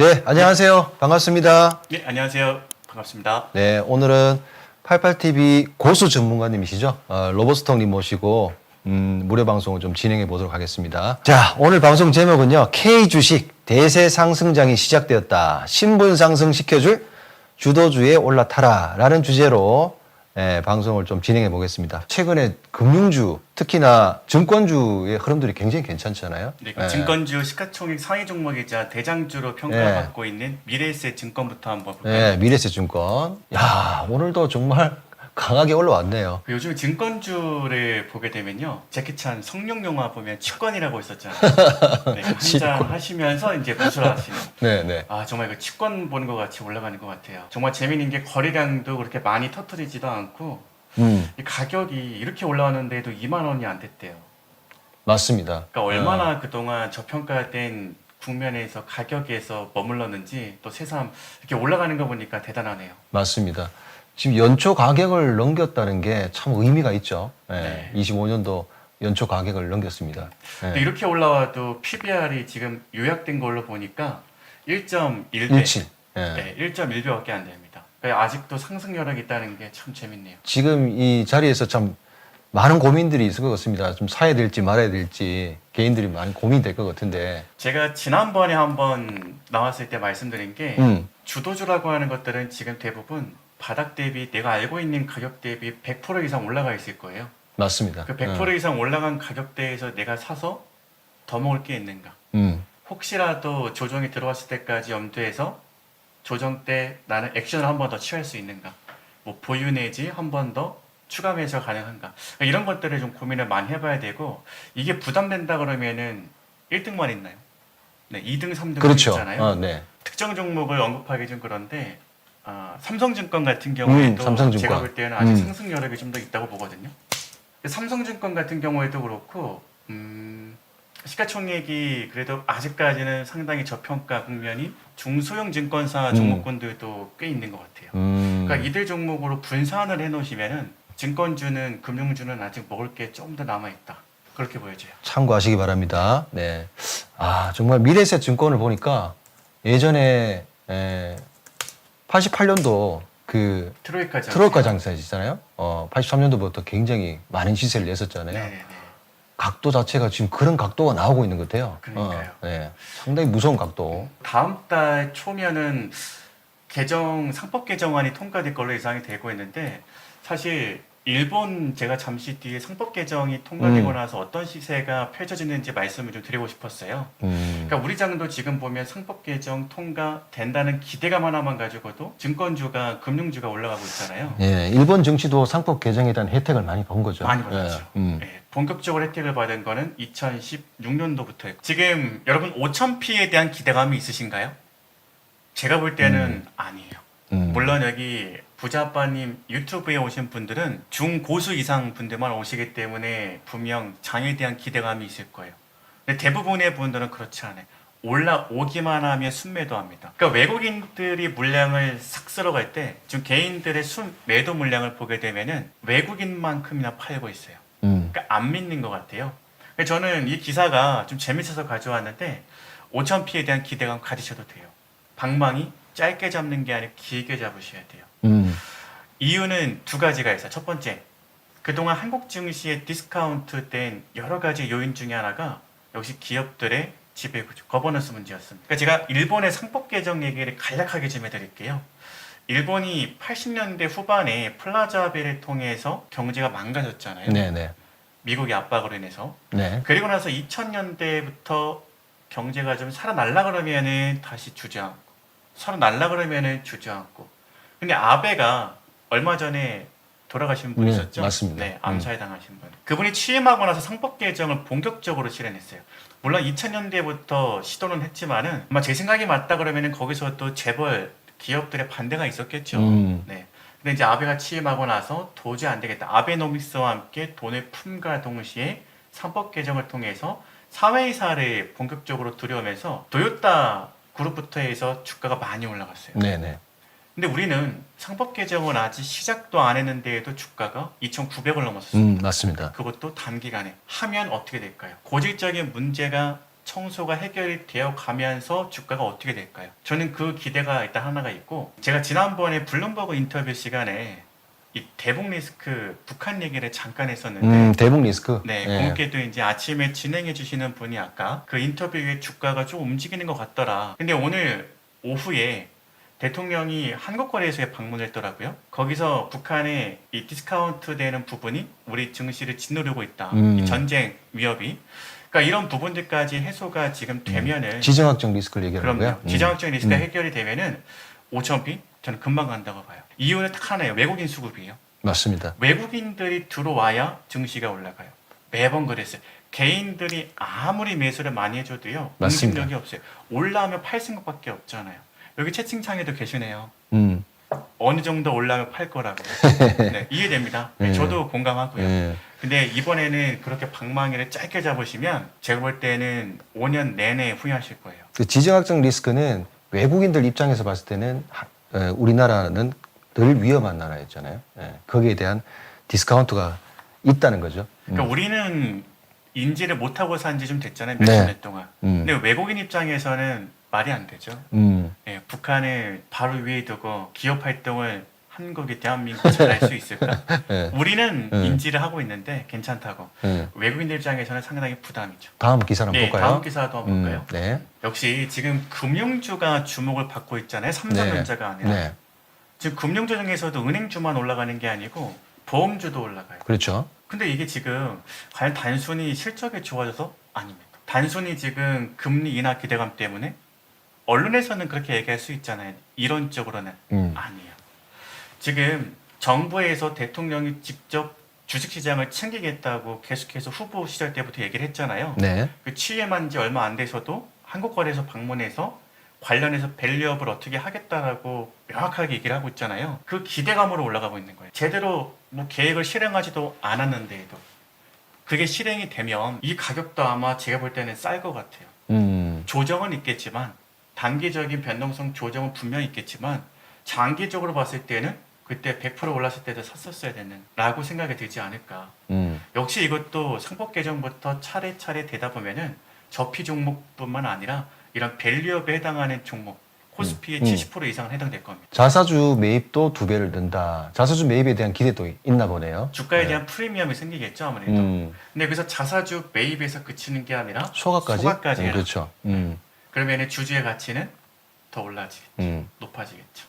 네, 안녕하세요. 반갑습니다. 네, 안녕하세요. 반갑습니다. 네, 오늘은 88TV 고수 전문가님이시죠. 로버스톡님 모시고 무료 방송을 좀 진행해 보도록 하겠습니다. 자, 오늘 방송 제목은요. K주식 대세 상승장이 시작되었다. 신분 상승시켜줄 주도주에 올라타라 라는 주제로 방송을 좀 진행해 보겠습니다. 최근에 금융주, 특히나 증권주의 흐름들이 굉장히 괜찮잖아요. 네, 증권주 시가총액 상위 종목이자 대장주로 평가받고 있는 미래에셋 증권부터 한번 볼까요? 네, 미래에셋증권. 야, 오늘도 정말 강하게 올라왔네요. 요즘 증권주를 보게 되면요, 제키찬 성룡 영화 보면 치권이라고 있었잖아요. 네, 한잔 하시면서 이제 무술하시는. 네, 네. 아, 정말 그 치권 보는 것 같이 올라가는 것 같아요. 정말 재미있는 게 거래량도 그렇게 많이 터트리지도 않고 이 가격이 이렇게 올라왔는데도 2만 원이 안 됐대요. 맞습니다. 그러니까 얼마나 그동안 저평가된 국면에서 가격에서 머물렀는지 또 새삼 이렇게 올라가는 거 보니까 대단하네요. 맞습니다. 지금 연초 가격을 넘겼다는 게 참 의미가 있죠. 네. 25년도 연초 가격을 넘겼습니다. 근데 이렇게 올라와도 PBR이 지금 요약된 걸로 보니까 1.1배, 17. 네, 1.1배밖에 안 됩니다. 그러니까 아직도 상승 여력이 있다는 게 참 재밌네요. 지금 이 자리에서 참 많은 고민들이 있을 것 같습니다. 좀 사야 될지 말아야 될지 개인들이 많이 고민이 될 것 같은데. 제가 지난번에 한번 나왔을 때 말씀드린 게 주도주라고 하는 것들은 지금 대부분 바닥 대비 내가 알고 있는 가격 대비 100% 이상 올라가 있을 거예요. 맞습니다. 그 100% 이상 올라간 가격대에서 내가 사서 더 먹을 게 있는가? 혹시라도 조정이 들어왔을 때까지 염두해서 조정 때 나는 액션을 한 번 더 취할 수 있는가? 뭐 보유 내지 한 번 더 추가 매수 가능한가? 그러니까 이런 것들을 좀 고민을 많이 해봐야 되고, 이게 부담된다 그러면은 1등만 있나요? 네, 2등, 3등 그렇죠. 있잖아요. 네. 특정 종목을 언급하기 좀 그런데 삼성증권 같은 경우에도 삼성증권. 제가 볼 때는 아직 상승 여력이 좀 더 있다고 보거든요. 삼성증권 같은 경우에도 그렇고 시가총액이 그래도 아직까지는 상당히 저평가 국면인 중소형 증권사 종목군들도 꽤 있는 것 같아요. 그러니까 이들 종목으로 분산을 해놓으시면은 증권주는 금융주는 아직 먹을 게 좀 더 남아있다. 그렇게 보여져요. 참고하시기 바랍니다. 네. 아, 정말 미래에셋 증권을 보니까 예전에 88년도 그 트로이카 장사이잖아요. 83년도부터 굉장히 많은 시세를 냈었잖아요. 네네네. 각도 자체가 지금 그런 각도가 나오고 있는 것 같아요. 그러니까요. 네. 상당히 무서운 각도. 다음 달 초면은 상법 개정안이 통과될 걸로 예상이 되고 있는데, 사실 일본 제가 잠시 뒤에 상법 개정이 통과되고 나서 어떤 시세가 펼쳐지는지 말씀을 좀 드리고 싶었어요. 그러니까 우리 장도 지금 보면 상법 개정 통과된다는 기대감 하나만 가지고도 증권주가 금융주가 올라가고 있잖아요. 예, 일본 정치도 상법 개정에 대한 혜택을 많이 본 거죠. 많이 받았죠. 네, 본격적으로 혜택을 받은 거는 2016년도부터였고, 지금 여러분 5000P에 대한 기대감이 있으신가요? 제가 볼 때는 아니에요. 물론 여기 부자아빠님 유튜브에 오신 분들은 중고수 이상 분들만 오시기 때문에 분명 장에 대한 기대감이 있을 거예요. 근데 대부분의 분들은 그렇지 않아요. 올라오기만 하면 순매도 합니다. 그러니까 외국인들이 물량을 싹 쓸어갈 때 지금 개인들의 순매도 물량을 보게 되면은 외국인만큼이나 팔고 있어요. 그러니까 안 믿는 것 같아요. 그래서 저는 이 기사가 좀 재밌어서 가져왔는데 5000P에 대한 기대감 가지셔도 돼요. 방망이 짧게 잡는 게 아니라 길게 잡으셔야 돼요. 이유는 두 가지가 있어요. 첫 번째, 그동안 한국 증시의 디스카운트 된 여러 가지 요인 중에 하나가 역시 기업들의 지배구조, 거버넌스 문제였습니다. 그러니까 제가 일본의 상법 개정 얘기를 간략하게 좀 해드릴게요. 일본이 80년대 후반에 플라자베를 통해서 경제가 망가졌잖아요. 네네. 미국의 압박으로 인해서. 네. 그리고 나서 2000년대부터 경제가 좀 살아날라 그러면은 다시 주저앉고, 살아날라 그러면은 주저앉고. 근데 아베가 얼마 전에 돌아가신 분 있었죠? 맞습니다. 네, 암살 당하신 분. 그분이 취임하고 나서 상법 개정을 본격적으로 실행했어요. 물론 2000년대부터 시도는 했지만은 아마 제 생각이 맞다 그러면은 거기서 또 재벌 기업들의 반대가 있었겠죠. 네. 근데 이제 아베가 취임하고 나서 도저히 안 되겠다. 아베노믹스와 함께 돈을 품과 동시에 상법 개정을 통해서 사회이사를 본격적으로 들여오면서 도요타 그룹부터 해서 주가가 많이 올라갔어요. 네네. 근데 우리는 상법 개정은 아직 시작도 안 했는데도 주가가 2,900을 넘었었어요. 맞습니다. 그것도 단기간에 하면 어떻게 될까요? 고질적인 문제가 청소가 해결이 되어 가면서 주가가 어떻게 될까요? 저는 그 기대가 일단 하나가 있고, 제가 지난번에 블룸버그 인터뷰 시간에 이 대북 리스크 북한 얘기를 잠깐 했었는데, 대북 리스크. 네, 예. 공개도 이제 아침에 진행해 주시는 분이 아까 그 인터뷰에 주가가 좀 움직이는 것 같더라. 근데 오늘 오후에 대통령이 한국거래소에 방문했더라고요. 거기서 북한의 이 디스카운트 되는 부분이 우리 증시를 짓누르고 있다. 이 전쟁 위협이. 그러니까 이런 부분들까지 해소가 지금 되면은 지정학적 리스크를 얘기하는 그럼요. 거고요. 지정학적 리스크가 해결이 되면은 5,000비 저는 금방 간다고 봐요. 이유는 딱 하나예요. 외국인 수급이에요. 맞습니다. 외국인들이 들어와야 증시가 올라가요. 매번 그랬어요. 개인들이 아무리 매수를 많이 해줘도요. 맞습니다. 응집력이 없어요. 올라오면 팔 생각밖에 없잖아요. 여기 채팅창에도 계시네요. 음. 어느 정도 올라오면 팔 거라고. 네, 이해됩니다. 네, 네. 저도 공감하고요. 예. 근데 이번에는 그렇게 방망이를 짧게 잡으시면 제가 볼 때는 5년 내내 후회하실 거예요. 그 지정학적 리스크는 외국인들 입장에서 봤을 때는 우리나라는 늘 위험한 나라였잖아요. 예. 거기에 대한 디스카운트가 있다는 거죠. 그러니까 우리는 인지를 못하고 산 지 좀 됐잖아요. 네. 몇십 년 동안. 음. 근데 외국인 입장에서는 말이 안 되죠. 예, 북한을 바로 위에 두고 기업 활동을 한국이 대한민국이 잘할 수 있을까? 예. 우리는 네. 인지를 하고 있는데 괜찮다고. 예. 외국인들 입장에서는 상당히 부담이죠. 다음 기사 한번 네, 볼까요? 다음 기사도 한번 볼까요? 네. 역시 지금 금융주가 주목을 받고 있잖아요. 삼성전자가 아니라. 네. 지금 금융주 중에서도 은행주만 올라가는 게 아니고 보험주도 올라가요. 그렇죠. 근데 이게 지금 과연 단순히 실적이 좋아져서 아닙니다. 단순히 지금 금리 인하 기대감 때문에 언론에서는 그렇게 얘기할 수 있잖아요. 이론적으로는 아니에요. 지금 정부에서 대통령이 직접 주식시장을 챙기겠다고 계속해서 후보 시절 때부터 얘기를 했잖아요. 네. 그 취임한 지 얼마 안 돼서도 한국거래소 방문해서 관련해서 밸류업을 어떻게 하겠다라고 명확하게 얘기를 하고 있잖아요. 그 기대감으로 올라가고 있는 거예요. 제대로 뭐 계획을 실행하지도 않았는데도 그게 실행이 되면 이 가격도 아마 제가 볼 때는 쌀 것 같아요. 조정은 있겠지만 단기적인 변동성 조정은 분명히 있겠지만 장기적으로 봤을 때는 그때 100% 올랐을 때도 샀었어야 되는 라고 생각이 들지 않을까. 역시 이것도 상법 개정부터 차례차례 되다 보면은 저피 종목뿐만 아니라 이런 밸류업에 해당하는 종목 코스피의 70% 이상은 해당될 겁니다. 자사주 매입도 2배를 든다. 자사주 매입에 대한 기대도 있나 보네요. 주가에 네. 대한 프리미엄이 생기겠죠 아무래도. 근데 그래서 자사주 매입에서 그치는 게 아니라 소가까지 해라. 그렇죠. 그러면 주주의 가치는 더 올라지겠죠. 높아지겠죠.